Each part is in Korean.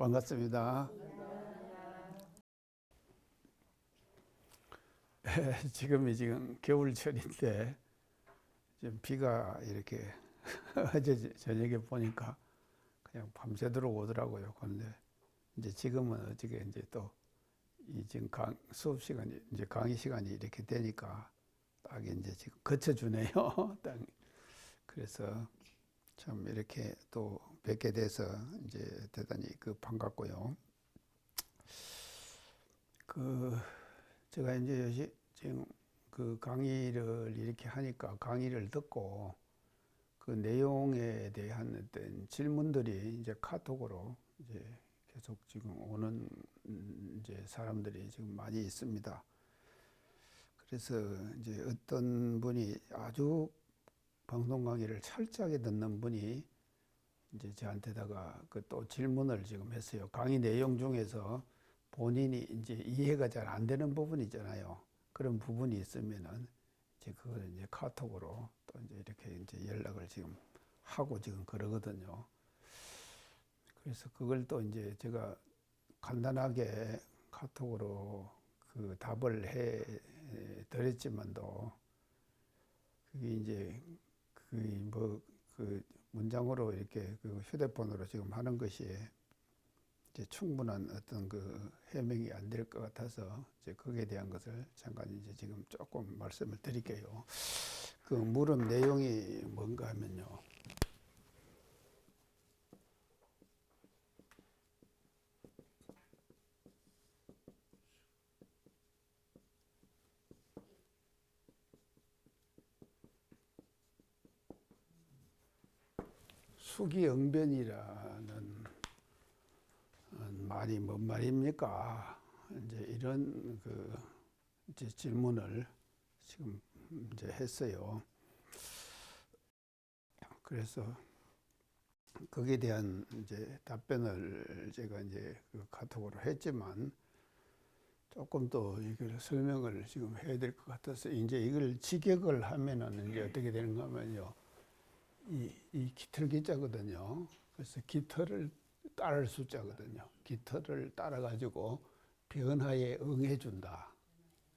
반갑습니다. 지금 겨울철인데 지금 비가 이렇게 어제 저녁에 보니까 그냥 밤새도록 오더라고요. 그런데 이제 지금은 어떻게 이제 또 이 지금 수업 시간이 이제 강의 시간이 이렇게 되니까 딱 이제 지금 거쳐주네요. 딱 그래서 참 이렇게 또 뵙게 돼서 이제 대단히 반갑고요. 제가 이제 지금 강의를 이렇게 하니까 강의를 듣고 그 내용에 대한 어떤 질문들이 이제 카톡으로 이제 계속 지금 오는 이제 사람들이 지금 많이 있습니다. 그래서 이제 어떤 분이 아주 방송 강의를 철저하게 듣는 분이 이제 저한테다가 또 질문을 지금 했어요. 강의 내용 중에서 본인이 이제 이해가 잘 안 되는 부분이 있잖아요. 그런 부분이 있으면은 이제 그걸 이제 카톡으로 또 이제 이렇게 이제 연락을 지금 하고 지금 그러거든요. 그래서 그걸 또 이제 제가 간단하게 카톡으로 답을 해 드렸지만도 그게 이제 문장으로 이렇게 휴대폰으로 지금 하는 것이 이제 충분한 어떤 해명이 안 될 것 같아서 이제 거기에 대한 것을 잠깐 이제 지금 조금 말씀을 드릴게요. 물음 내용이 뭔가 하면요. 수기응변이라는 말이 뭔 말입니까? 이제 이런 이제 질문을 지금 이제 했어요. 그래서 거기에 대한 이제 답변을 제가 이제 카톡으로 했지만 조금 더 이걸 설명을 지금 해야 될 것 같아서 이제 이걸 직역을 하면은 이제 어떻게 되는가 하면요. 이 깃털 기자거든요. 그래서 깃털을 따를 숫자거든요. 깃털을 따라 가지고 변화에 응해준다.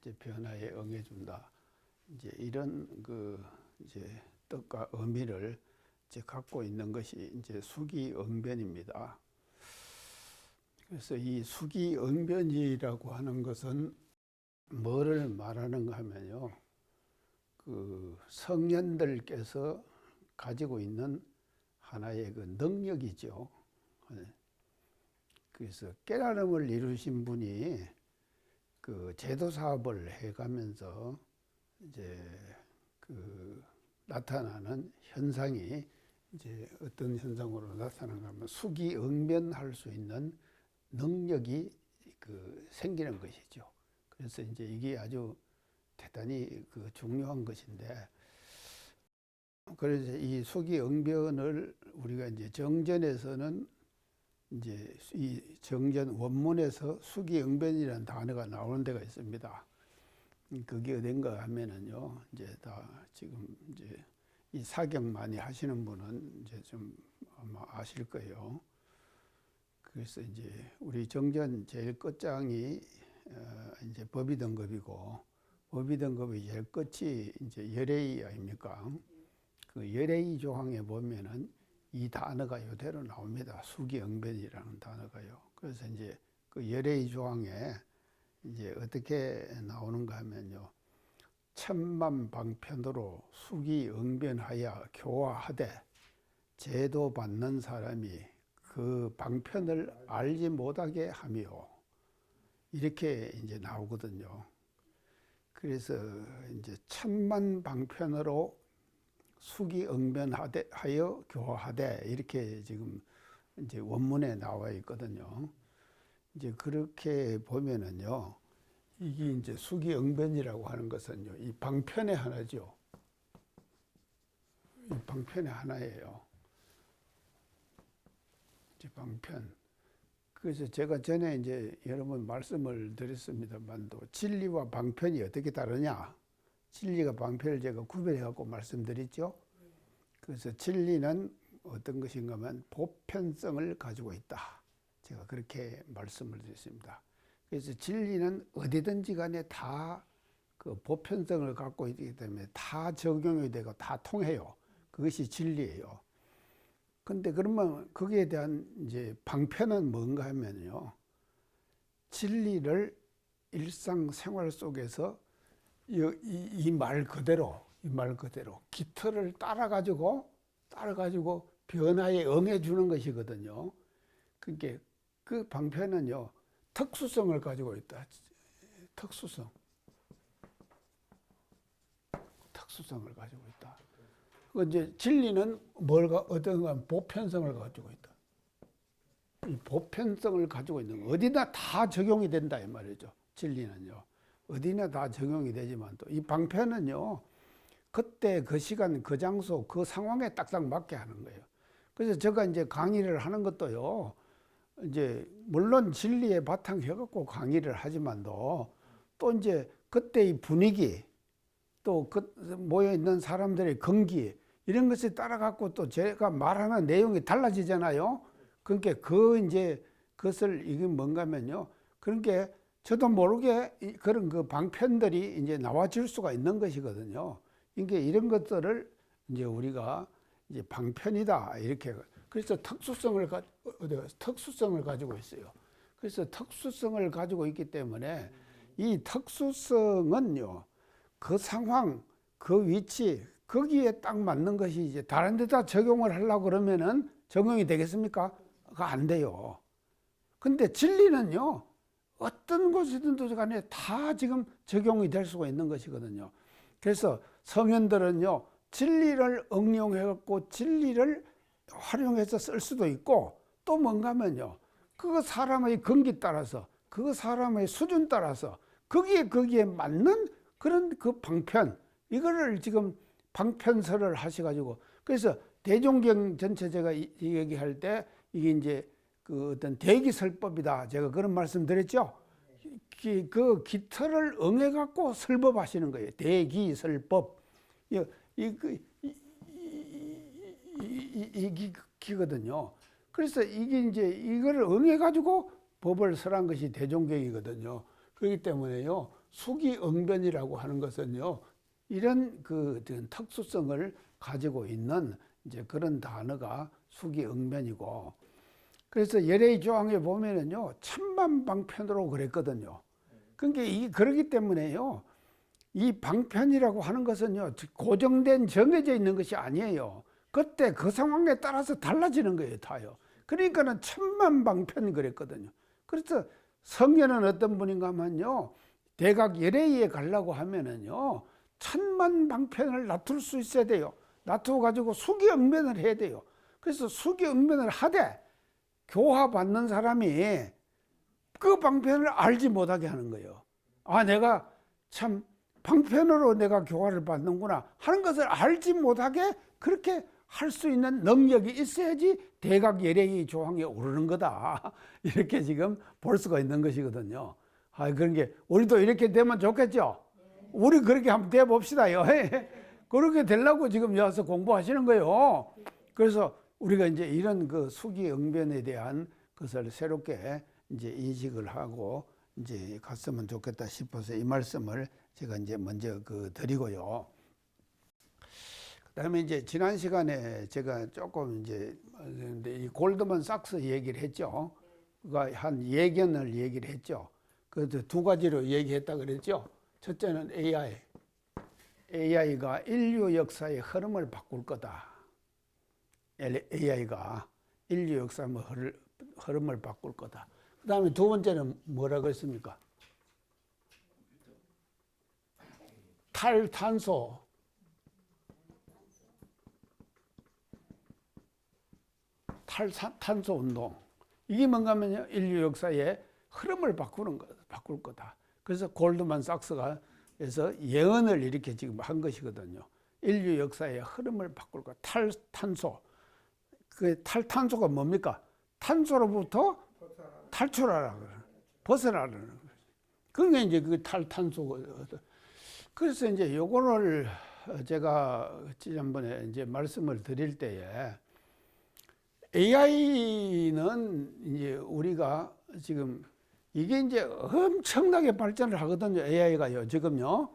이제 변화에 응해준다. 이제 이런 이제 뜻과 의미를 이제 갖고 있는 것이 이제 수기응변입니다. 그래서 이 수기응변이라고 하는 것은 뭐를 말하는가 하면요. 성현들께서 가지고 있는 하나의 능력이죠. 그래서 깨달음을 이루신 분이 제도 사업을 해가면서 이제 나타나는 현상이 이제 어떤 현상으로 나타나는가 하면 수기응변할 수 있는 능력이 생기는 것이죠. 그래서 이제 이게 아주 대단히 중요한 것인데, 그래서 이 수기응변을 우리가 이제 정전에서는 이제 이 정전 원문에서 수기응변이라는 단어가 나오는 데가 있습니다. 그게 어딘가 하면은요, 이제 다 지금 이제 이 사경 많이 하시는 분은 이제 좀 아마 아실 거예요. 그래서 이제 우리 정전 제일 끝장이 이제 법의등급이고, 법의등급의 제일 끝이 이제 열애의 아닙니까? 열애의 조항에 보면은 이 단어가 이대로 나옵니다. 수기응변이라는 단어가요. 그래서 이제 열애의 조항에 이제 어떻게 나오는가 하면요. 천만방편으로 수기응변하여 교화하되 제도받는 사람이 그 방편을 알지 못하게 하며, 이렇게 이제 나오거든요. 그래서 이제 천만방편으로 수기응변하여 교화하되, 이렇게 지금 이제 원문에 나와 있거든요. 이제 그렇게 보면은요, 이게 이제 수기응변이라고 하는 것은요, 이 방편의 하나죠. 이 방편의 하나예요. 이제 방편. 그래서 제가 전에 이제 여러 번 말씀을 드렸습니다만도 진리와 방편이 어떻게 다르냐? 진리가 방편을 제가 구별해 갖고 말씀드렸죠. 그래서 진리는 어떤 것인가 하면 보편성을 가지고 있다. 제가 그렇게 말씀을 드렸습니다. 그래서 진리는 어디든지 간에 다 그 보편성을 갖고 있기 때문에 다 적용이 되고 다 통해요. 그것이 진리예요. 근데 그러면 거기에 대한 이제 방편은 뭔가 하면요. 진리를 일상생활 속에서 이 말 그대로 깃털을 따라가지고 변화에 응해주는 것이거든요. 그러니까 그 방편은요, 특수성을 가지고 있다. 특수성을 가지고 있다. 그 이제 진리는 어떤 건 보편성을 가지고 있다. 이 보편성을 가지고 있는 거 어디나 다 적용이 된다 이 말이죠. 진리는요. 어디나 다 적용이 되지만 또 이 방편은요. 그때 그 시간 그 장소 그 상황에 딱딱 맞게 하는 거예요. 그래서 제가 이제 강의를 하는 것도요. 이제 물론 진리에 바탕해 갖고 강의를 하지만도 또 이제 그때의 분위기 또 그 모여 있는 사람들의 건기 이런 것에 따라 갖고 또 제가 말하는 내용이 달라지잖아요. 그러니까 이제 그것을 이게 뭔가면요. 그러니까 저도 모르게 그런 그 방편들이 이제 나와질 수가 있는 것이거든요. 그러니까 이런 것들을 이제 우리가 이제 방편이다 이렇게 그래서 특수성을 가지고 있어요. 그래서 특수성을 가지고 있기 때문에 이 특수성은요. 그 상황, 그 위치, 거기에 딱 맞는 것이 이제 다른 데다 적용을 하려고 그러면은 적용이 되겠습니까? 그거 안 돼요. 근데 진리는요, 어떤 곳이든 간에 다 지금 적용이 될 수가 있는 것이거든요. 그래서 성현들은요, 진리를 응용해갖고 진리를 활용해서 쓸 수도 있고 또 뭔가 하면요, 그 사람의 건기 따라서, 그 사람의 수준 따라서 거기에 맞는 그런 그 방편, 이거를 지금 방편설을 하셔가지고 그래서 대종경 전체 제가 얘기할 때 이게 이제 그 어떤 대기설법이다. 제가 그런 말씀 드렸죠. 그 깃털을 응해갖고 설법하시는 거예요. 대기설법. 이 기거든요. 그래서 이게 이제 이걸 응해가지고 법을 설한 것이 대종경이거든요. 그렇기 때문에요. 수기응변이라고 하는 것은요. 이런 그 특수성을 가지고 있는 이제 그런 단어가 수기응변이고 그래서 예레의 조항에 보면은요. 천만방편으로 그랬거든요. 그러니까 그러기 때문에요. 이 방편이라고 하는 것은요. 고정된 정해져 있는 것이 아니에요. 그때 그 상황에 따라서 달라지는 거예요. 다요. 그러니까는 천만방편 그랬거든요. 그래서 성현은 어떤 분인가 하면요. 대각 예레이에 가려고 하면은요. 천만방편을 놔둘 수 있어야 돼요. 놔두어 가지고 수기응변을 해야 돼요. 그래서 수기응변을 하되 교화받는 사람이 그 방편을 알지 못하게 하는 거예요. 아, 내가 참 방편으로 내가 교화를 받는구나 하는 것을 알지 못하게 그렇게 할 수 있는 능력이 있어야지 대각 예레의 조항에 오르는 거다. 이렇게 지금 볼 수가 있는 것이거든요. 아, 그런 게 우리도 이렇게 되면 좋겠죠? 우리 그렇게 한번 돼 봅시다요. 그렇게 되려고 지금 여기서 공부하시는 거예요. 그래서 우리가 이제 이런 그 수기응변에 대한 것을 새롭게 이제 인식을 하고 이제 갔으면 좋겠다 싶어서 이 말씀을 제가 이제 먼저 드리고요. 그다음에 이제 지난 시간에 제가 조금 이제 이 골드만 삭스 얘기를 했죠. 그가 한 예견을 얘기를 했죠. 그 두 가지로 얘기했다 그랬죠. 첫째는 AI. AI가 인류 역사의 흐름을 바꿀 거다. AI가 인류 역사의 흐름을 바꿀 거다. 그 다음에 두 번째는 뭐라고 했습니까? 탈탄소. 탈탄소 운동. 이게 뭔가 하면요. 인류 역사의 흐름을 바꿀 거다. 그래서 골드만 삭스가 그래서 예언을 이렇게 지금 한 것이거든요. 인류 역사의 흐름을 바꿀 거다. 탈탄소. 그 탈탄소가 뭡니까? 탄소로부터 탈출하라. 벗어나라는 거죠. 그게 이제 그 탈탄소거든. 그래서 이제 요거를 제가 지난번에 이제 말씀을 드릴 때에 AI는 이제 우리가 지금 이게 이제 엄청나게 발전을 하거든요. AI가요. 지금요.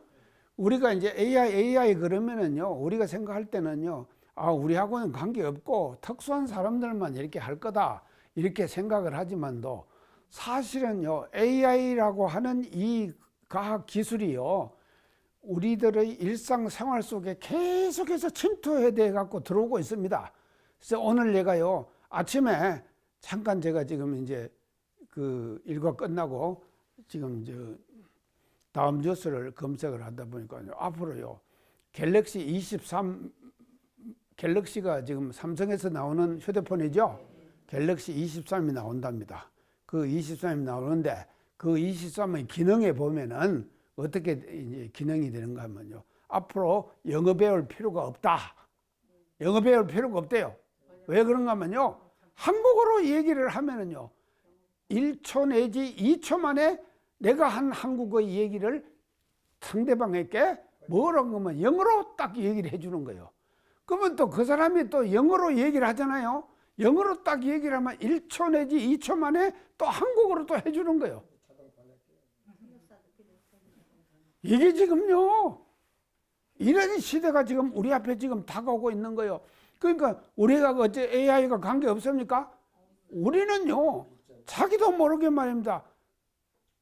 우리가 이제 AI 그러면은요. 우리가 생각할 때는요. 아, 우리하고는 관계없고 특수한 사람들만 이렇게 할 거다. 이렇게 생각을 하지만도 사실은요. AI라고 하는 이 과학 기술이요. 우리들의 일상생활 속에 계속해서 침투해 돼 갖고 들어오고 있습니다. 그래서 오늘 내가요. 아침에 잠깐 제가 지금 이제 그 일과 끝나고 지금 다음 뉴스를 검색을 하다 보니까 앞으로요. 갤럭시 23 갤럭시가 지금 삼성에서 나오는 휴대폰이죠. 갤럭시 23이 나온답니다. 그 23이 나오는데 그 23의 기능에 보면은 어떻게 이제 기능이 되는가 하면요. 앞으로 영어 배울 필요가 없다. 영어 배울 필요가 없대요. 왜 그런가 하면요. 한국어로 얘기를 하면은요. 1초 내지 2초 만에 내가 한 한국어 얘기를 상대방에게 뭐라고 하면 영어로 딱 얘기를 해주는 거예요. 그러면 또 그 사람이 또 영어로 얘기를 하잖아요. 영어로 딱 얘기를 하면 1초 내지 2초 만에 또 한국어로 또 해주는 거예요. 이게 지금요. 이런 시대가 지금 우리 앞에 지금 다가오고 있는 거예요. 그러니까 우리가 어째 AI가 관계 없습니까? 우리는요. 자기도 모르게 말입니다.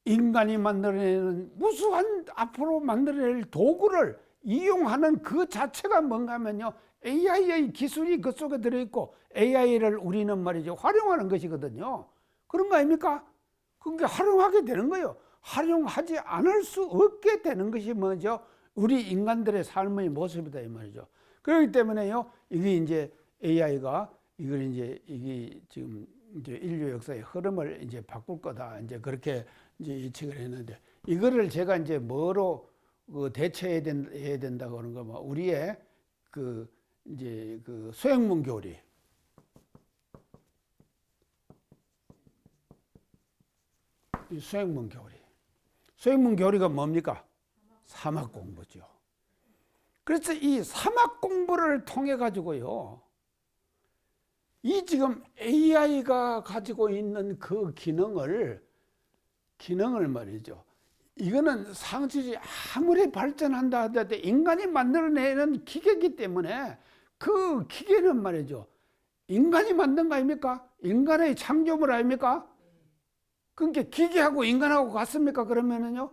인간이 만들어내는 무수한 앞으로 만들어낼 도구를 이용하는 그 자체가 뭔가 하면요. AI의 기술이 그 속에 들어있고 AI를 우리는 말이죠. 활용하는 것이거든요. 그런 거 아닙니까? 그게 활용하게 되는 거예요. 활용하지 않을 수 없게 되는 것이 뭐죠? 우리 인간들의 삶의 모습이다 이 말이죠. 그렇기 때문에요. 이게 이제 AI가 이게 지금 이제 인류 역사의 흐름을 이제 바꿀 거다. 이제 그렇게 이제 예측을 했는데 이거를 제가 이제 뭐로 대처해야 된다고 하는 거 뭐 우리의 이제 소형문 교리. 이 소형문 교리. 소형문 교리가 뭡니까? 사막 공부죠. 그래서 이 사막 공부를 통해 가지고요. 이 지금 AI가 가지고 있는 그 기능을 말이죠. 이거는 상식이 아무리 발전한다 하더라도 인간이 만들어내는 기계이기 때문에 그 기계는 말이죠. 인간이 만든 거 아닙니까? 인간의 창조물 아닙니까? 그러니까 기계하고 인간하고 같습니까? 그러면은요.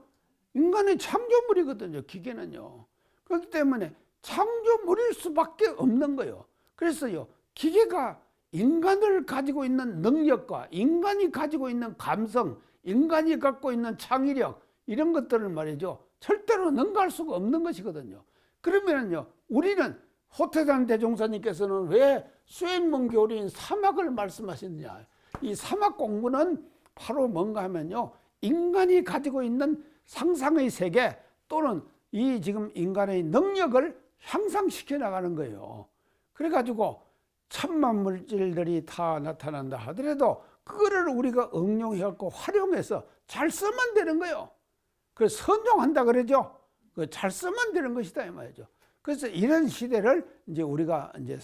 인간의 창조물이거든요. 기계는요. 그렇기 때문에 창조물일 수밖에 없는 거예요. 그래서요. 기계가 인간을 가지고 있는 능력과 인간이 가지고 있는 감성, 인간이 갖고 있는 창의력 이런 것들을 말이죠. 절대로 능가할 수가 없는 것이거든요. 그러면요. 우리는 호태산 대종사님께서는 왜 수행문 교리인 사막을 말씀하셨느냐. 이 사막 공부는 바로 뭔가 하면요. 인간이 가지고 있는 상상의 세계 또는 이 지금 인간의 능력을 향상시켜 나가는 거예요. 그래가지고 천만 물질들이 다 나타난다 하더라도 그거를 우리가 응용해갖고 활용해서 잘 쓰면 되는 거예요. 그래서 선용한다 그러죠. 잘 쓰면 되는 것이다 이 말이죠. 그래서 이런 시대를 이제 우리가 이제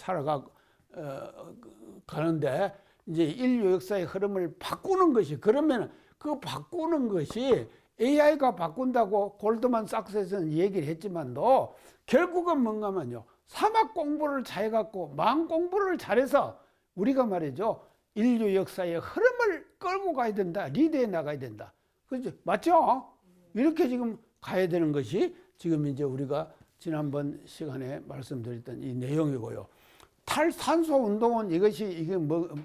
가는데 이제 인류 역사의 흐름을 바꾸는 것이 그러면 그 바꾸는 것이 AI가 바꾼다고 골드만삭스에서는 얘기를 했지만도 결국은 뭔가면요. 사막 공부를 잘해갖고 마음 공부를 잘해서 우리가 말이죠. 인류 역사의 흐름을 끌고 가야 된다. 리드해 나가야 된다. 그죠? 맞죠? 이렇게 지금 가야 되는 것이 지금 이제 우리가 지난번 시간에 말씀드렸던 이 내용이고요. 탈탄소 운동은 이게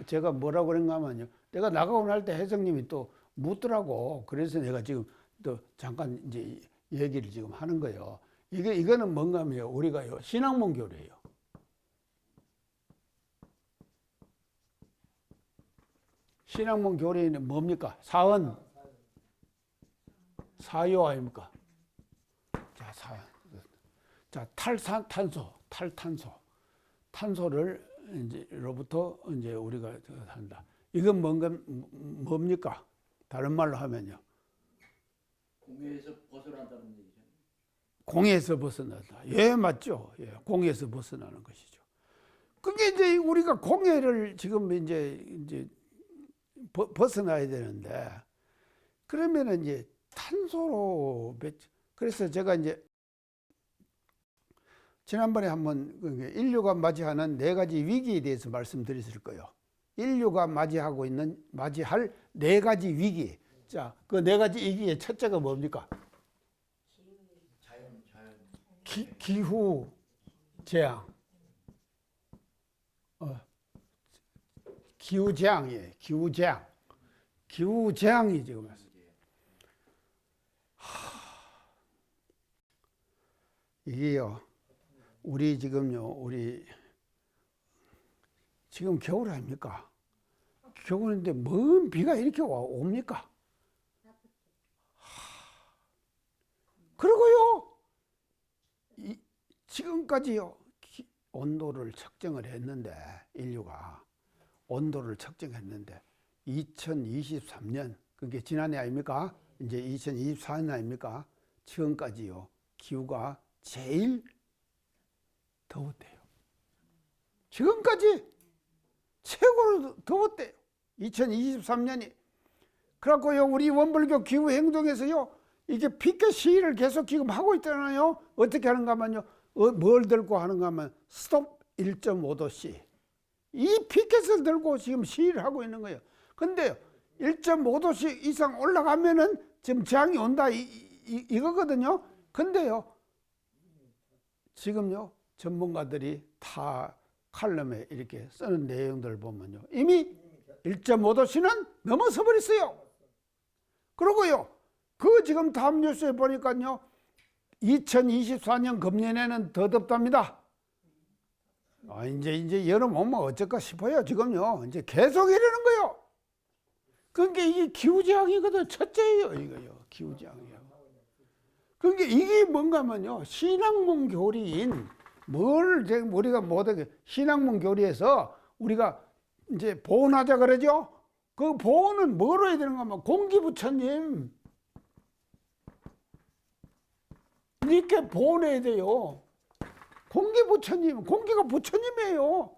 제가 뭐라고 그런가 하면요. 내가 나가고 날 때 혜성님이 또 묻더라고. 그래서 내가 지금 또 잠깐 이제 얘기를 지금 하는 거예요. 이거는 뭔가 하면 우리가요. 신학문 교리예요. 신학문 교리는 뭡니까? 사은, 사유 아닙니까? 자, 자, 탈탄소. 탄소를 로부터 이제 우리가 한다. 이건 뭡니까? 다른 말로 하면요. 공해에서 벗어난다는 얘기죠. 공해에서 벗어난다. 예, 맞죠. 예, 공해에서 벗어나는 것이죠. 그게 이제 우리가 공해를 지금 이제 벗어나야 되는데, 그러면은 이제 탄소로 그래서 제가 이제 지난번에 한번 인류가 맞이하는 4가지 위기에 대해서 말씀드렸을 거예요. 인류가 맞이할 4가지 위기. 자, 그 4가지 위기의 첫째가 뭡니까? 자연. 기후 재앙. 기후 재앙이에요. 기후 재앙이 지금 왔어요. 이게요. 우리 지금 겨울 아닙니까? 겨울인데 먼 비가 이렇게 옵니까? 그리고요, 지금까지요, 온도를 측정을 했는데, 인류가 온도를 측정했는데, 2023년, 그게 지난해 아닙니까? 이제 2024년 아닙니까? 지금까지요, 기후가 제일 더웠대요. 지금까지 최고로 더웠대요. 2023년이. 그래갖고요, 우리 원불교 기후 행동에서요, 이게 피켓 시위를 계속 지금 하고 있잖아요. 어떻게 하는가 하면요, 뭘 들고 하는가 하면 스톱 1.5도씨. 이 피켓을 들고 지금 시위를 하고 있는 거예요. 근데 1.5도씨 이상 올라가면은 지금 재앙이 온다 이거거든요. 근데요, 지금요, 전문가들이 다 칼럼에 이렇게 쓰는 내용들을 보면요, 이미 1.5도씨는 넘어서 버렸어요. 그리고요, 그 지금 다음 뉴스에 보니까요, 2024년 금년에는 더 덥답니다. 이제 여름 오면 어쩔까 싶어요. 지금요, 이제 계속 이러는 거요. 그러니까 이게 기후재앙이거든. 첫째예요, 이거요. 기후재앙이요. 그러니까 이게 뭔가 하면요, 신학문 교리인 우리가 못하게 신학문 교리에서 우리가 이제 보온하자 그러죠. 그 보온은 뭐로 해야 되는가 하면 공기부처님 이렇게 보온해야 돼요. 공기부처님, 공기가 부처님이에요.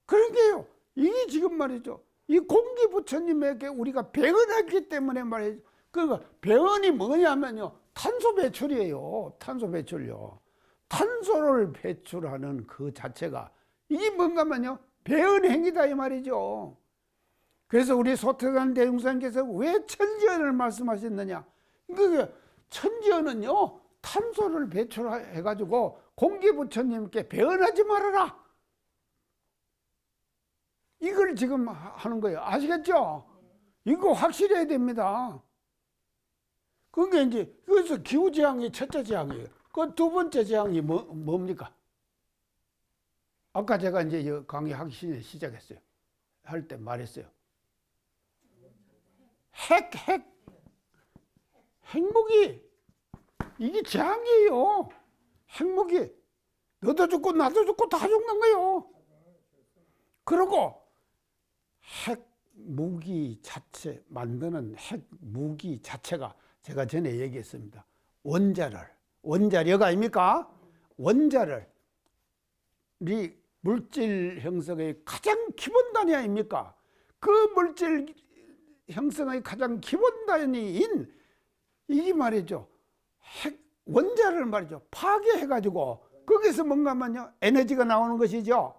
그러니까요, 이게 지금 말이죠, 이 공기부처님에게 우리가 배은했기 때문에 말이죠. 그러니까 배은이 뭐냐면요, 탄소 배출이에요. 탄소 배출요. 탄소를 배출하는 그 자체가 이게 뭔가 하면요, 배은 행위다 이 말이죠. 그래서 우리 소태산 대중사님께서 왜 천지연을 말씀하셨느냐? 그게 천지연은요, 탄소를 배출해 가지고 공기부처님께 배은하지 말아라, 이걸 지금 하는 거예요. 아시겠죠? 이거 확실해야 됩니다. 그게 이제 그래서 기후재앙이 첫째 재앙이에요. 그 두 번째 재앙이 뭡니까? 아까 제가 이제 강의하기 전에 시작했어요. 할 때 말했어요. 핵무기. 이게 재앙이에요. 핵무기. 너도 죽고 나도 죽고 다 죽는 거예요. 그리고 핵무기 자체 만드는 핵무기 자체가 제가 전에 얘기했습니다. 원자력 아닙니까? 원자력이 물질 형성의 가장 기본단위 아닙니까? 그 물질 형성의 가장 기본단위인 이게 말이죠, 원자를 말이죠, 파괴해가지고 거기서 뭔가 하면요, 에너지가 나오는 것이죠.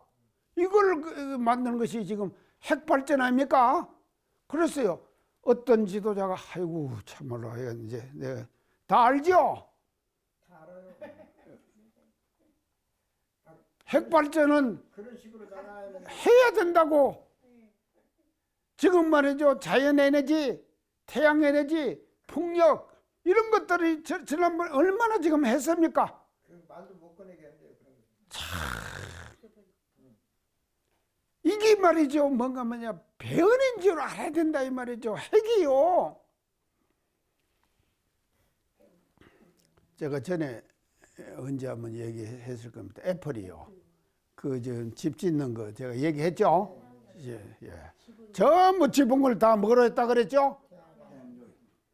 이걸 만드는 것이 지금 핵발전 아닙니까? 그랬어요. 어떤 지도자가, 아이고 참말로 이제 내가 다 알죠? 다 알아요. 핵발전은 그런 식으로 나가야 해야 된다고. 지금 말이죠, 자연에너지, 태양에너지, 풍력 이런 것들이 지난번 얼마나 지금 했습니까? 말도 못 꺼내게 한대요. 이게 말이죠, 뭔가 뭐냐, 배은인 줄 알아야 된다 이 말이죠. 핵이요. 제가 전에 언제 한번 얘기했을 겁니다. 애플이요. 그 집 짓는 거 제가 얘기했죠. 예. 전부 지붕 걸 다 뭐로 했다 그랬죠?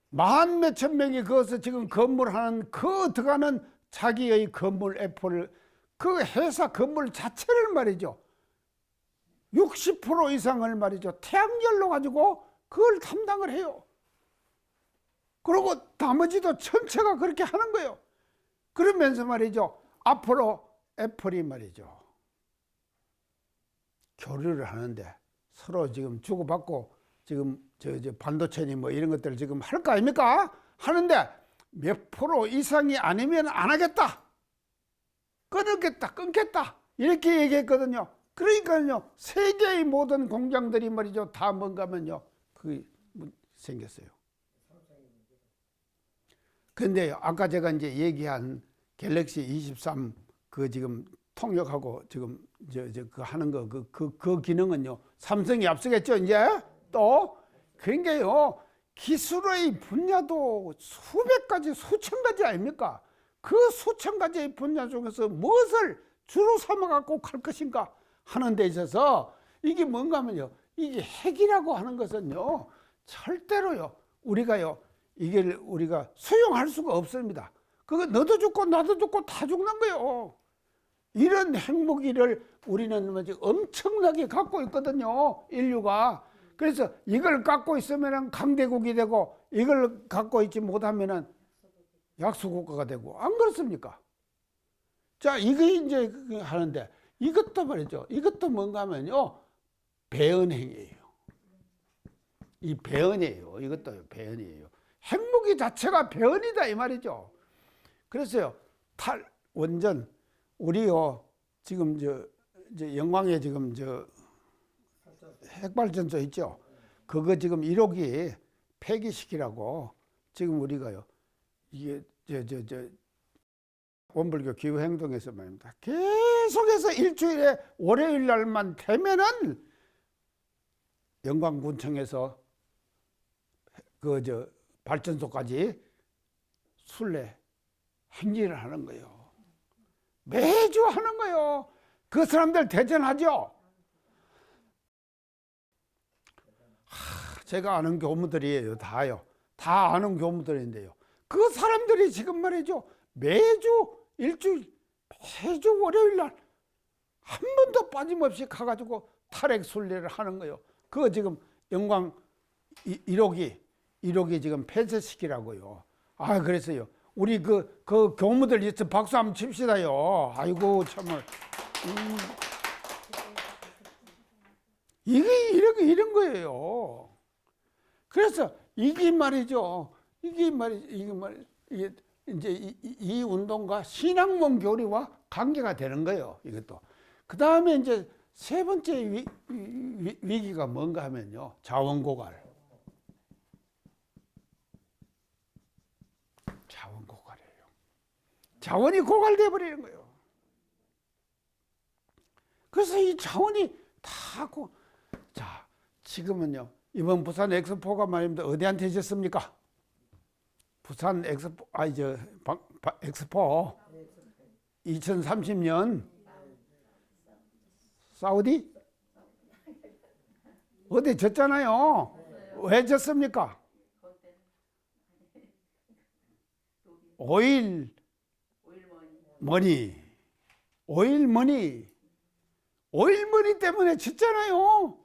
만 몇천 명이 거기서 지금 건물 하는 그 들어가는 자기의 건물 애플 그 회사 건물 자체를 말이죠. 60% 이상을 말이죠. 태양열로 가지고 그걸 담당을 해요. 그리고 나머지도 전체가 그렇게 하는 거예요. 그러면서 말이죠. 앞으로 애플이 말이죠. 교류를 하는데 서로 지금 주고받고 지금 저 반도체니 뭐 이런 것들 지금 할 거 아닙니까? 하는데 몇 프로 이상이 아니면 안 하겠다. 끊겠다. 이렇게 얘기했거든요. 그러니까요. 세계의 모든 공장들이 말이죠. 다 뭔가 하면요. 그게 생겼어요. 근데요. 아까 제가 이제 얘기한 갤럭시 23 그 지금 통역하고 지금 그 하는 거 그 기능은요. 삼성이 앞서겠죠. 이제 또 그러니까요. 기술의 분야도 수백 가지 수천 가지 아닙니까? 그 수천 가지의 분야 중에서 무엇을 주로 삼아 갖고 갈 것인가 하는 데 있어서 이게 뭔가 하면요. 이게 핵이라고 하는 것은요. 절대로요. 우리가요. 이걸 우리가 수용할 수가 없습니다. 그거 너도 죽고 나도 죽고 다 죽는 거예요. 이런 핵무기를 우리는 엄청나게 갖고 있거든요. 인류가. 그래서 이걸 갖고 있으면 강대국이 되고 이걸 갖고 있지 못하면 약소국가가 되고 안 그렇습니까? 자, 이게 이제 하는데 이것도 말이죠. 이것도 뭔가 하면요. 배은행이에요. 이 배은이에요. 이것도 배은이에요. 핵무기 자체가 배은이다 이 말이죠. 그래서요. 완전 우리요. 지금 영광에 지금 핵발전소 있죠. 그거 지금 1호기 폐기시키라고 지금 우리가요. 이게 원불교 기후행동에서 말입니다. 계속해서 일주일에 월요일 날만 되면은 영광군청에서 발전소까지 순례 행진을 하는 거예요. 매주 하는 거예요. 그 사람들 대전하죠. 제가 아는 교무들이에요. 다요. 다 아는 교무들인데요. 그 사람들이 지금 말이죠. 매주 매주 월요일 날 한 번도 빠짐없이 가가지고 탈핵 순례를 하는 거예요. 그거 지금 영광 1호기 지금 폐쇄시키라고요. 그래서요. 우리 그 교무들 있어 박수 한번 칩시다요. 아이고 참을. 이게 이런 거예요. 그래서 이게 말이죠. 이게 이제 이 운동과 신학문 교리와 관계가 되는 거예요. 이것도. 그 다음에 이제 세 번째 위기가 뭔가 하면요. 자원고갈. 자원고갈이에요. 자원이 고갈돼 버리는 거예요. 그래서 이 자원이 다 자, 지금은요. 이번 부산 엑스포가 말입니다. 어디한테 있었습니까? 부산 엑스포, 엑스포 2030년 사우디? 어디 졌잖아요. 왜 졌습니까? 오일 머니 때문에 졌잖아요.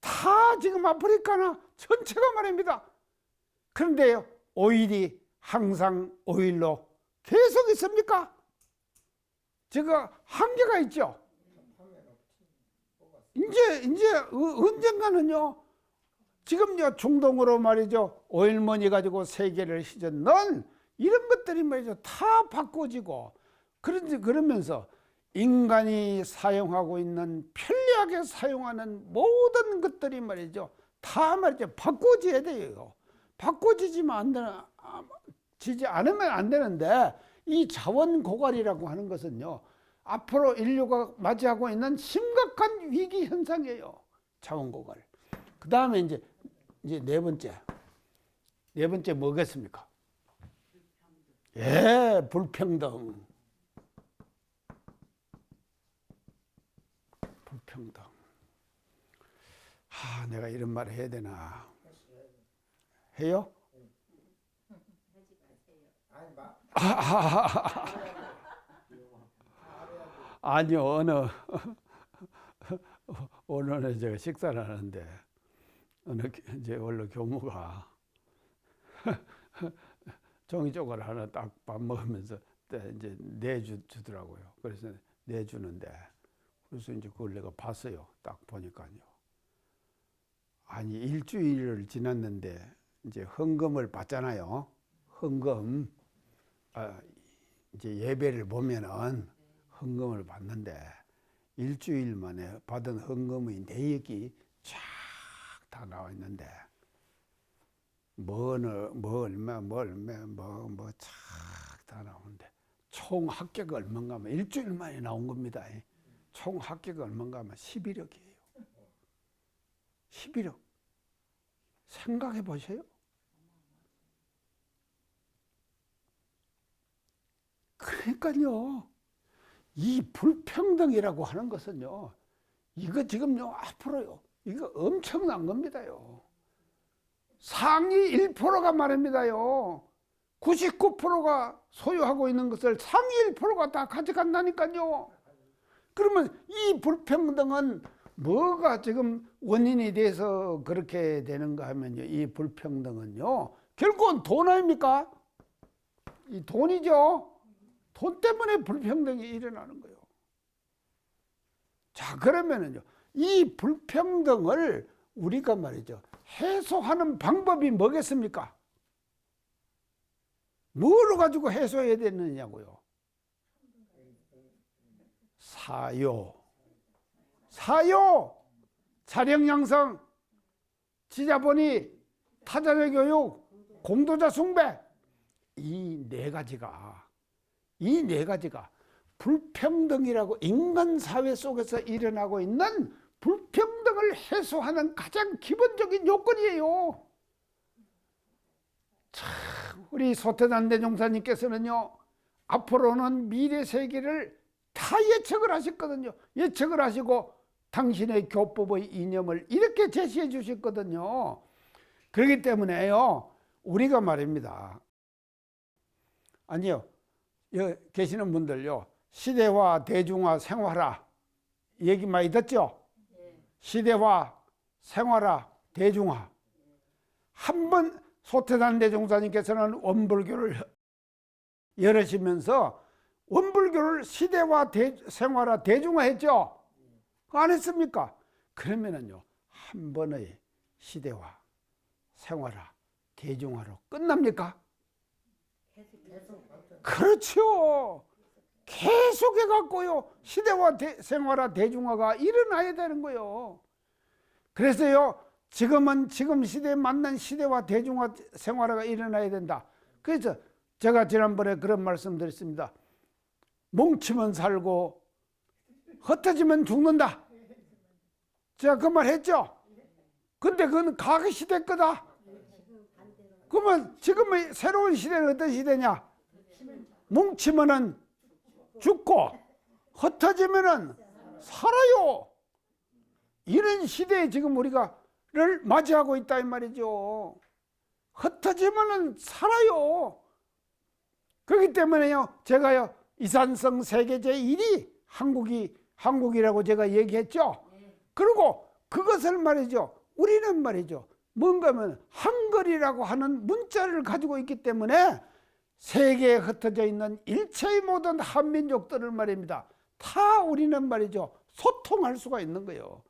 다 지금 아프리카나 전체가 말입니다. 그런데요, 오일이 항상 오일로 계속 있습니까? 제가 한계가 있죠. 이제 언젠가는요, 지금요 중동으로 말이죠, 오일머니 가지고 세계를 휘젓는 이런 것들이 말이죠, 다 바꿔지고, 그러면서 인간이 사용하고 있는 편리하게 사용하는 모든 것들이 말이죠, 다 말이죠, 바꿔져야 돼요. 바꿔지지만 지지 않으면 안 되는데, 이 자원 고갈이라고 하는 것은요, 앞으로 인류가 맞이하고 있는 심각한 위기 현상이에요. 자원 고갈. 그 다음에 이제 네 번째 뭐겠습니까? 예, 불평등. 내가 이런 말을 해야 되나? 해요? 아니요, 오늘은 제가 식사를 하는데 이제 원래 교무가 종이 조각 하나 딱 밥 먹으면서 이제 내주더라고요. 그래서 내주는데 그래서 이제 그걸 내가 봤어요. 딱 보니까요. 아니 일주일을 지났는데 이제 헌금을 받잖아요. 헌금 이제 예배를 보면은 헌금을 받는데 일주일 만에 받은 헌금의 내역이 쫙 다 나와 있는데 뭐 얼마 쫙 다 나오는데 총 합계가 얼마인가 하면 일주일 만에 나온 겁니다. 총 합계가 얼마인가 하면 11억이에요. 11억. 생각해 보세요. 그러니까요. 이 불평등이라고 하는 것은요. 이거 지금요 앞으로요. 이거 엄청난 겁니다요. 상위 1%가 말입니다요. 99%가 소유하고 있는 것을 상위 1%가 다 가져간다니까요. 그러면 이 불평등은 뭐가 지금 원인이 돼서 그렇게 되는가 하면요. 이 불평등은요. 결국은 돈 아닙니까? 이 돈이죠. 돈 때문에 불평등이 일어나는 거예요. 자, 그러면은요. 이 불평등을 우리가 말이죠. 해소하는 방법이 뭐겠습니까? 뭐로 가지고 해소해야 되느냐고요. 사요, 차량 양성, 지자본의, 타자의 교육, 공도자 숭배. 이 네 가지가 불평등이라고 인간 사회 속에서 일어나고 있는 불평등을 해소하는 가장 기본적인 요건이에요. 참, 우리 소태단대 종사님께서는요, 앞으로는 미래 세계를 다 예측을 하셨거든요. 예측을 하시고 당신의 교법의 이념을 이렇게 제시해 주셨거든요. 그렇기 때문에요, 우리가 말입니다. 아니요, 여기 계시는 분들요, 시대화, 대중화, 생활화 얘기 많이 듣죠? 시대화, 생활화, 대중화. 한번 소태단대 종사님께서는 원불교를 열으시면서 원불교를 시대화, 생활화, 대중화 했죠? 안 했습니까? 그러면은요, 한 번의 시대화, 생활화, 대중화로 끝납니까? 그렇죠. 계속 해갖고요, 시대화, 생활화, 대중화가 일어나야 되는 거예요. 그래서요, 지금 시대에 맞는 시대화, 대중화, 생활화가 일어나야 된다. 그래서 제가 지난번에 그런 말씀 드렸습니다. 뭉치면 살고 흩어지면 죽는다. 제가 그 말 했죠? 근데 그건 과거 시대 거다. 그러면 지금의 새로운 시대는 어떤 시대냐? 뭉치면은 죽고 흩어지면은 살아요. 이런 시대에 지금 우리가를 맞이하고 있다 이 말이죠. 흩어지면은 살아요. 그렇기 때문에요, 제가요, 이산성 세계 제1위 한국이라고 제가 얘기했죠. 그리고 그것을 말이죠, 우리는 말이죠, 뭔가 하면 한글이라고 하는 문자를 가지고 있기 때문에 세계에 흩어져 있는 일체의 모든 한민족들을 말입니다, 다 우리는 말이죠, 소통할 수가 있는 거예요.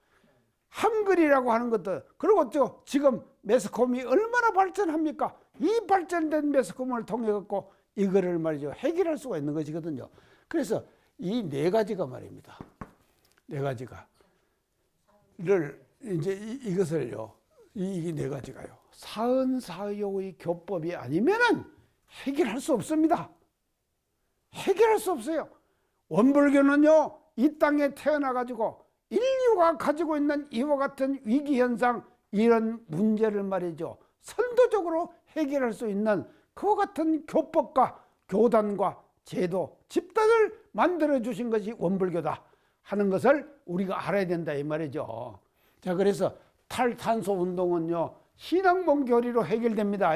한글이라고 하는 것도, 그리고 또 지금 매스컴이 얼마나 발전합니까? 이 발전된 매스컴을 통해 갖고 이거를 말이죠, 해결할 수가 있는 것이거든요. 그래서 이 네 가지가 말입니다, 네 가지가 이제 이것을요, 이 네 가지가요, 사은사효의 교법이 아니면은 해결할 수 없습니다. 해결할 수 없어요. 원불교는요, 이 땅에 태어나 가지고 인류가 가지고 있는 이와 같은 위기 현상, 이런 문제를 말이죠, 선도적으로 해결할 수 있는 그와 같은 교법과 교단과 제도, 집단을 만들어 주신 것이 원불교다 하는 것을 우리가 알아야 된다 이 말이죠. 자, 그래서 탈탄소 운동은요, 신앙문 교리로 해결됩니다.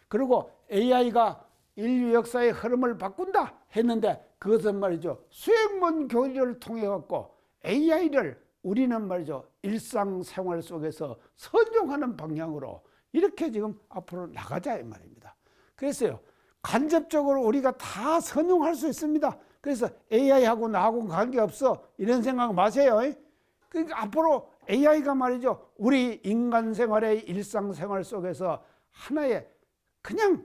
그리고 AI가 인류 역사의 흐름을 바꾼다 했는데 그것은 말이죠. 수행문 교리를 통해 갖고 AI를 우리는 말이죠. 일상생활 속에서 선용하는 방향으로 이렇게 지금 앞으로 나가자 이 말입니다. 그래서요. 간접적으로 우리가 다 선용할 수 있습니다. 그래서 AI하고 나하고는 관계없어 이런 생각 마세요. 그러니까 앞으로 AI가 말이죠. 우리 인간 생활의 일상생활 속에서 하나의 그냥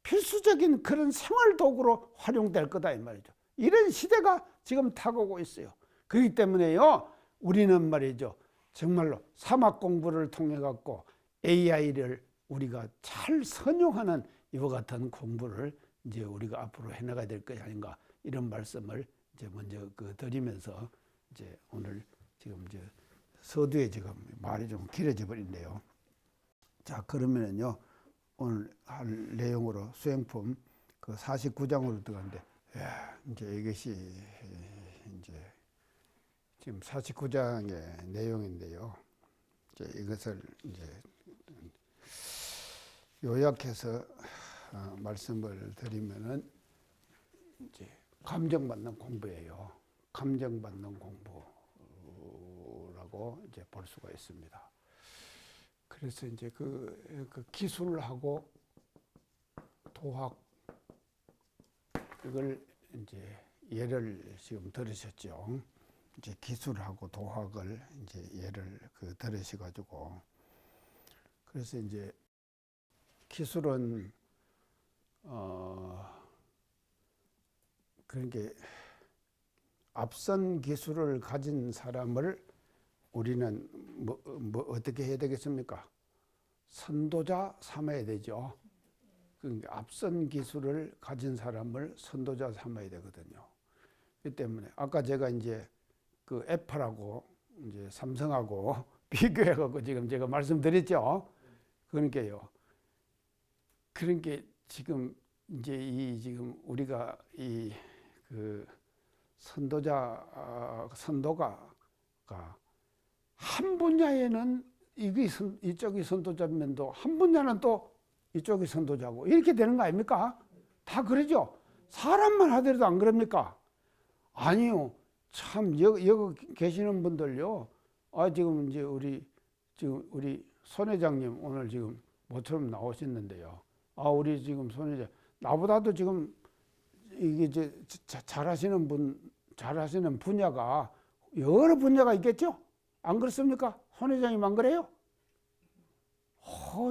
필수적인 그런 생활 도구로 활용될 거다 이 말이죠. 이런 시대가 지금 다가오고 있어요. 그렇기 때문에요. 우리는 말이죠. 정말로 사막 공부를 통해 갖고 AI를 우리가 잘 선용하는 이와 같은 공부를 이제 우리가 앞으로 해나가야 될 것이 아닌가 이런 말씀을 이제 먼저 드리면서 이제 오늘 지금 이제 서두에 지금 말이 좀 길어져 버린대요. 자, 그러면은요. 오늘 할 내용으로 수행품 그 49장으로 들어가는데, 이제 이것이 이제 지금 49장의 내용인데요. 이제 이것을 이제 요약해서 말씀을 드리면은 이제 감정받는 공부예요. 감정받는 공부라고 이제 볼 수가 있습니다. 그래서 이제 그 기술하고 도학 이걸 이제 예를 지금 들으셨죠. 이제 기술하고 도학을 이제 예를 들으셔가지고 그래서 이제 기술은 그러니까 앞선 기술을 가진 사람을 우리는 뭐 어떻게 해야 되겠습니까? 선도자 삼아야 되죠. 그러니까 앞선 기술을 가진 사람을 선도자 삼아야 되거든요. 그 때문에 아까 제가 이제 그 애플하고 이제 삼성하고 비교해 갖고 지금 제가 말씀드렸죠. 그러니까요. 그러니까 지금 이제 지금 우리가 선도가 한 분야에는 이쪽이 선도자면도 한 분야는 또 이쪽이 선도자고 이렇게 되는 거 아닙니까? 다 그러죠. 사람만 하더라도 안 그럽니까? 아니요. 참 여기 계시는 분들요. 지금 이제 우리 손 회장님 오늘 지금 모처럼 나오셨는데요. 우리 지금 손 회장 나보다도 지금 이게 이제 잘하시는 분야가 여러 분야가 있겠죠? 안 그렇습니까? 손 회장님 안 그래요?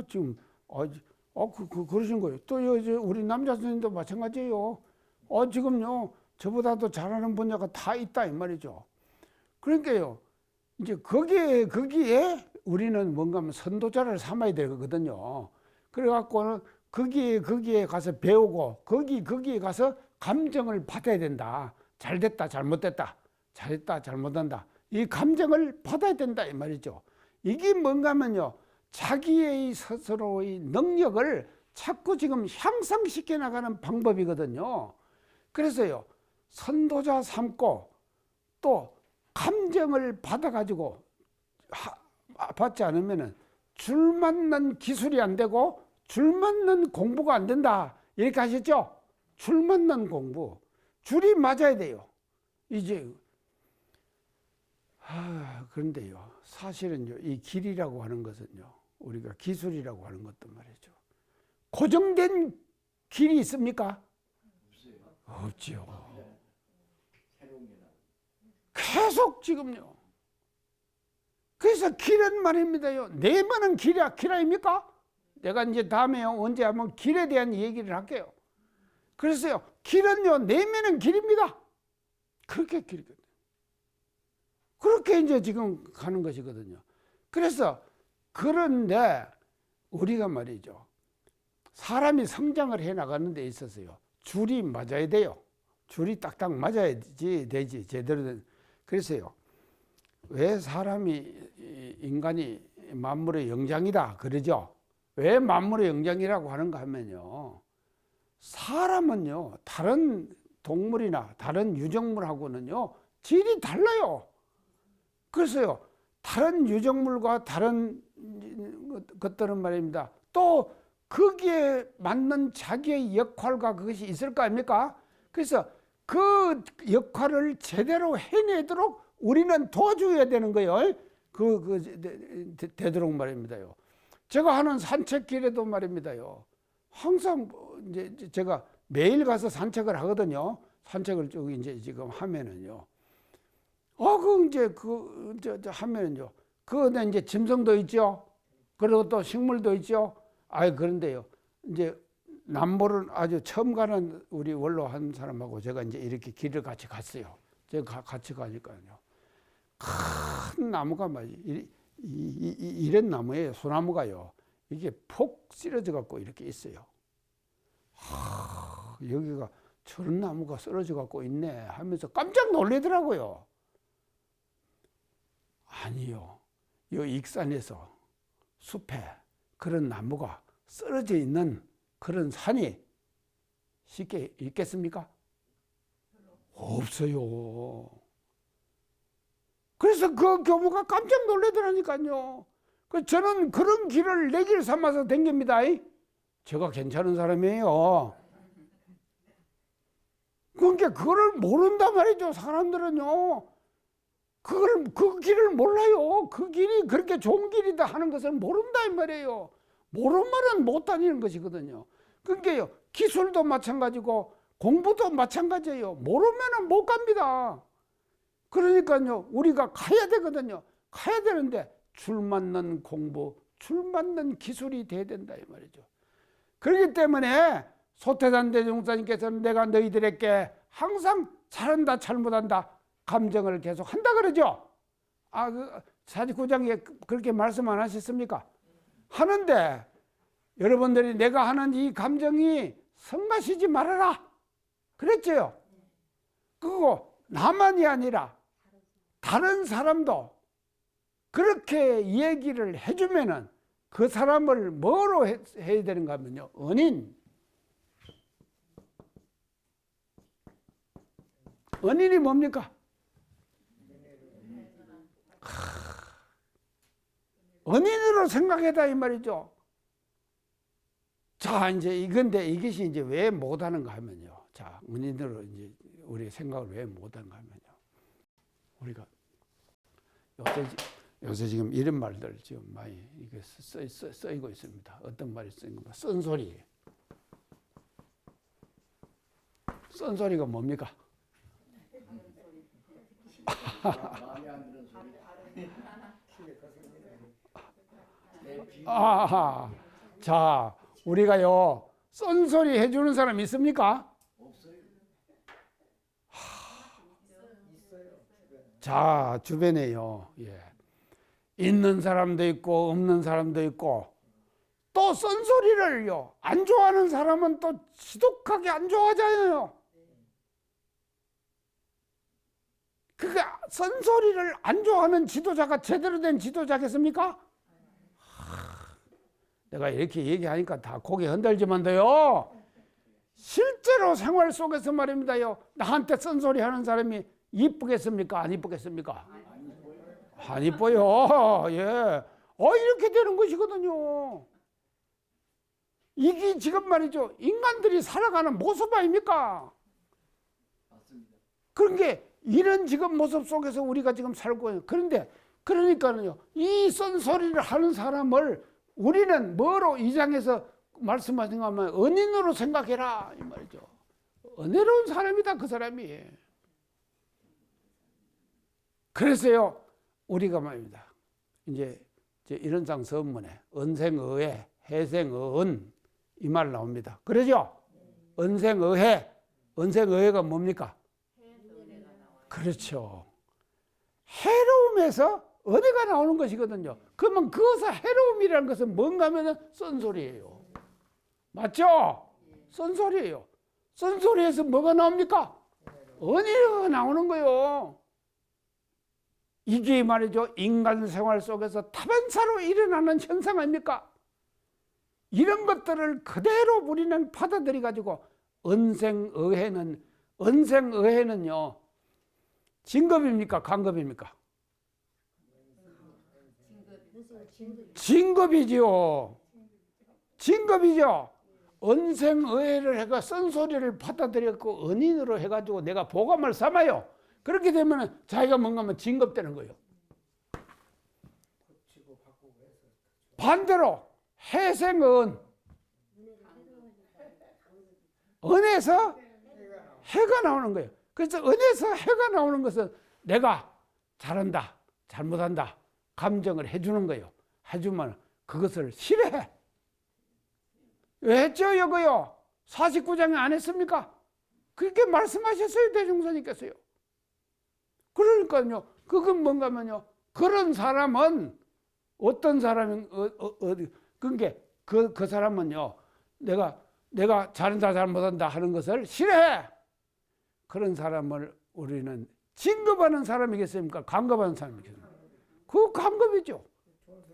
지금 그러신 거예요. 또 우리 남자 선생님도 마찬가지예요. 지금요 저보다도 잘하는 분야가 다 있다 이 말이죠. 그러니까요 이제 거기에 우리는 뭔가 하면 선도자를 삼아야 되거든요. 그래갖고는 거기에 가서 배우고 거기에 가서 감정을 받아야 된다. 잘됐다, 잘못됐다, 잘했다, 잘못한다. 이 감정을 받아야 된다 이 말이죠. 이게 뭔가 하면요 자기의 스스로의 능력을 자꾸 지금 향상시켜 나가는 방법이거든요. 그래서요 선도자 삼고 또 감정을 받아가지고 받지 않으면은 줄 맞는 기술이 안 되고 줄 맞는 공부가 안 된다 이렇게 하셨죠? 줄 맞는 공부 줄이 맞아야 돼요. 이제 그런데요 사실은요 이 길이라고 하는 것은요 우리가 기술이라고 하는 것도 말이죠 고정된 길이 있습니까? 없지요. 계속 지금요. 그래서 길은 말입니다요. 내면은 길아입니까? 내가 이제 다음에요 언제 한번 길에 대한 얘기를 할게요. 그래서요 길은요 내면은 길입니다. 그렇게 길이거든요. 그렇게 이제 지금 가는 것이거든요. 그래서 그런데 우리가 말이죠 사람이 성장을 해 나가는 데 있어서요 줄이 맞아야 돼요. 줄이 딱딱 맞아야지 되지 제대로 된. 그래서요 왜 인간이 만물의 영장이다 그러죠. 왜 만물의 영장이라고 하는가 하면요 사람은요 다른 동물이나 다른 유정물하고는요 질이 달라요. 그래서요 다른 유정물과 다른 것들은 말입니다 또 거기에 맞는 자기의 역할과 그것이 있을 거 아닙니까? 그래서 그 역할을 제대로 해내도록 우리는 도와줘야 되는 거예요. 되도록 말입니다요. 제가 하는 산책길에도 말입니다요. 항상 이제 제가 매일 가서 산책을 하거든요. 산책을 쭉 이제 지금 하면은요. 하면은요. 그거 이제 짐승도 있죠. 그리고 또 식물도 있죠. 그런데요. 이제 남보를 아주 처음 가는 우리 원로 한 사람하고 제가 이제 이렇게 길을 같이 갔어요. 제가 같이 가니까요. 큰 나무가 이런 나무예요. 소나무가요. 이게 폭 쓰러져 갖고 이렇게 있어요. 여기가 저런 나무가 쓰러져 갖고 있네 하면서 깜짝 놀라더라고요. 아니요. 이 익산에서 숲에 그런 나무가 쓰러져 있는 그런 산이 쉽게 있겠습니까? 없어요. 그래서 그 교무가 깜짝 놀라더라니까요. 저는 그런 길을 내 길 삼아서 댕깁니다. 제가 괜찮은 사람이에요. 그러니까 그거를 모른단 말이죠. 사람들은요. 그 길을 몰라요. 그 길이 그렇게 좋은 길이다 하는 것을 모른다 이 말이에요. 모르면은 못 다니는 것이거든요. 그러니까요. 기술도 마찬가지고 공부도 마찬가지예요. 모르면은 못 갑니다. 그러니까요. 우리가 가야 되거든요. 가야 되는데 줄 맞는 공부, 줄 맞는 기술이 돼야 된다 이 말이죠. 그렇기 때문에 소태산 대종사님께서는 내가 너희들에게 항상 잘한다 잘못한다 감정을 계속 한다 그러죠. 그 49장에 그렇게 말씀 안 하셨습니까? 하는데 여러분들이 내가 하는 이 감정이 성가시지 말아라 그랬죠. 그거 나만이 아니라 다른 사람도 그렇게 얘기를 해주면은 그 사람을 뭐로 해야 되는가 하면요. 은인이 뭡니까? 은인으로 생각해다 이 말이죠. 자, 이제 이것이 이제 왜 못하는가 하면요. 자, 은인으로 이제 우리 생각을 왜 못하는가 하면요. 우리가 요새 지금 이런 말들 지금 많이 이게 쓰이고 있습니다. 어떤 말이 쓰이는가? 쓴소리. 쓴소리가 뭡니까? 마음에 안 드는 소리. 자, 우리가요 쓴소리 해주는 사람 있습니까? 없어요. 자, 주변에요. 예. 있는 사람도 있고 없는 사람도 있고 또 쓴소리를요 안 좋아하는 사람은 또 지독하게 안 좋아하잖아요. 그게 쓴소리를 안 좋아하는 지도자가 제대로 된 지도자겠습니까? 내가 이렇게 얘기하니까 다 고개 흔들지만도요 실제로 생활 속에서 말입니다요 나한테 쓴소리 하는 사람이 이쁘겠습니까? 안 이쁘겠습니까? 안 이뻐요. 예. 이렇게 되는 것이거든요. 이게 지금 말이죠 인간들이 살아가는 모습 아닙니까? 맞습니다. 그런 게 이런 지금 모습 속에서 우리가 지금 살고 있는. 그런데 그러니까는요 이 쓴소리를 하는 사람을 우리는 뭐로 이장해서 말씀하신 거 하면 은인으로 생각해라 이 말이죠. 은혜로운 사람이다 그 사람이. 그래서요 우리가 말입니다. 이제 이런 장 서문에 은생의해 해생의은 이 말 나옵니다. 그러죠? 은생의해. 은생의해가 뭡니까? 그렇죠. 해로움에서 은혜가 나오는 것이거든요. 그러면 그것을 해로움이라는 것은 뭔가 하면 쓴소리예요. 맞죠? 쓴소리예요. 쓴소리에서 뭐가 나옵니까? 은혜가 나오는 거예요. 이게 말이죠. 인간 생활 속에서 다반사로 일어나는 현상 아닙니까? 이런 것들을 그대로 우리는 받아들여 가지고 은생의해는요. 진급입니까? 간급입니까? 진급이지요. 진급이죠. 언생의해를 해가 쓴소리를 받아들였고 은인으로 해가지고 내가 보감을 삼아요. 그렇게 되면 자기가 뭔가 하면 진급되는 거예요. 고치고 바꾸고 해서 반대로 해생은 은에서 해가 나오는 거예요. 그래서 은에서 해가 나오는 것은 내가 잘한다, 잘못한다 감정을 해주는 거예요. 해주면 그것을 싫어해. 왜 했죠, 이거요? 49장에 안 했습니까? 그렇게 말씀하셨어요, 대종사님께서요. 그러니까요, 그건 뭔가 하면요, 그런 사람은 어떤 사람인, 그러니까 그 사람은요, 내가 잘한다, 잘못한다 하는 것을 싫어해. 그런 사람을 우리는 진급하는 사람이겠습니까? 강급하는 사람이겠습니까? 그 강급이죠.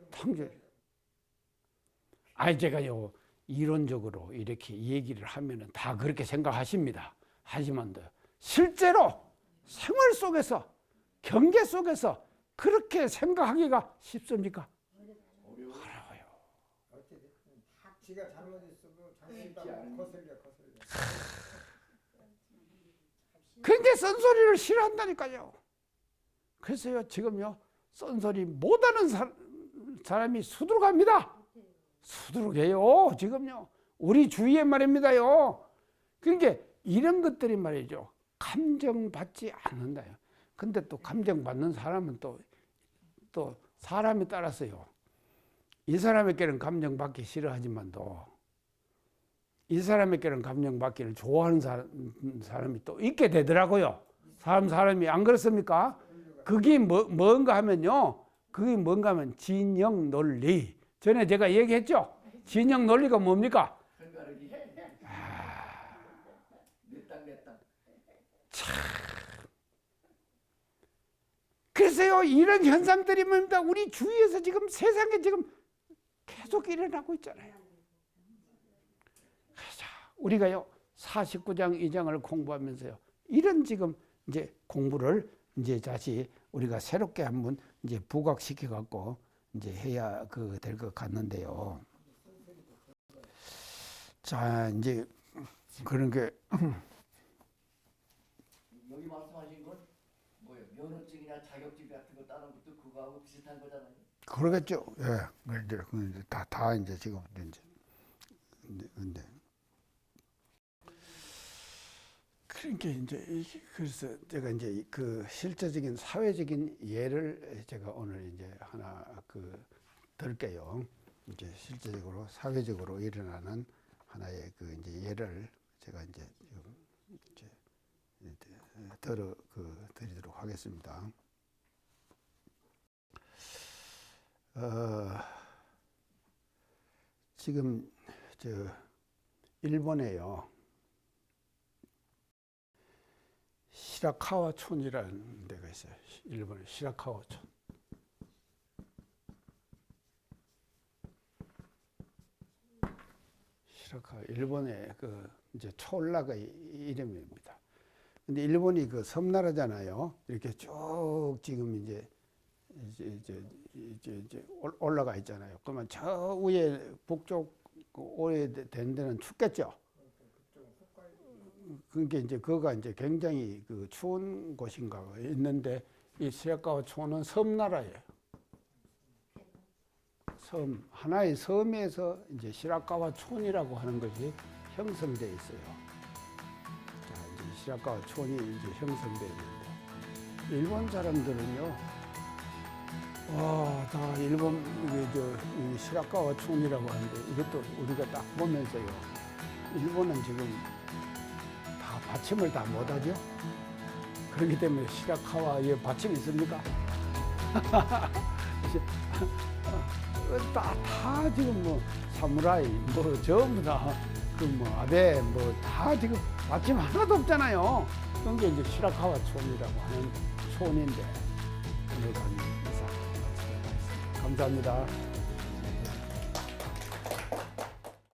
당연히. 아니, 제가요, 이론적으로 이렇게 얘기를 하면은 다 그렇게 생각하십니다. 하지만 실제로 생활 속에서, 경계 속에서 그렇게 생각하기가 쉽습니까? 어려워요. 어찌됐든 지가 잘못했어도 잘못했다고 거슬려. 그러니까 쓴소리를 싫어한다니까요. 그래서요, 지금요, 쓴소리 못하는 사람이 수두룩합니다. 수두룩해요, 지금요. 우리 주위에 말입니다요. 그러니까 이런 것들이 말이죠, 감정받지 않는다요. 근데 또 감정받는 사람은 또 사람에 따라서요, 이 사람에게는 감정받기 싫어하지만도 이 사람에게는 감정받기를 좋아하는 사람이 또 있게 되더라고요. 사람이 안 그렇습니까? 그게 뭔가 하면요, 그게 뭔가 하면 진영 논리. 전에 제가 얘기했죠. 진영 논리가 뭡니까? 편가르기. 내 땅. 그래서요, 이런 현상들이 뭡니까? 우리 주위에서 지금 세상에 지금 계속 일어나고 있잖아요. 그래서 우리가요, 49장 2장을 공부하면서요, 이런 지금 이제 공부를 이제 다시 우리가 새롭게 한번 이제 부각시켜 갖고 이제 해야 될 것 같는데요. 자, 이제 그런 게 여기 말씀하신 건 뭐예요? 면허증이나 자격증 같은 거 따는 것도 그거하고 비슷한 거잖아요. 그러겠죠. 예, 이제 다 이제 지금 근데 그러니까 이제 그래서 제가 이제 그 실제적인 사회적인 예를 제가 오늘 이제 하나 들게요. 이제 실제적으로 사회적으로 일어나는 하나의 이제 예를 제가 이제 드리도록 하겠습니다. 지금 일본에요, 시라카와촌이라는 데가 있어요. 일본의 시라카와촌. 일본의 이제 초올라가 이름입니다. 근데 일본이 섬나라잖아요. 이렇게 쭉 지금 이제 올라가 있잖아요. 그러면 저 위에 북쪽 오래된 데는 춥겠죠. 그러니까 이제 그거가 이제 굉장히 추운 곳인가 있는데, 이 시라카와촌은 섬나라예요. 하나의 섬에서 이제 시라카와촌이라고 하는 것이 형성되어 있어요. 자, 이제 시라카와촌이 이제 형성되어 있는데, 일본 사람들은요, 다 일본 이 시라카와촌이라고 하는데, 이것도 우리가 딱 보면서요, 일본은 지금 다 받침을 다 못하죠. 그렇기 때문에 시라카와에 받침이 있습니까? 다 지금 사무라이 전부 다 아베 다 지금 받침 하나도 없잖아요. 그런 게 이제 시라카와 촌이라고 하는 촌인데, 오늘 강의 이상 마치도록 하겠습니다. 감사합니다.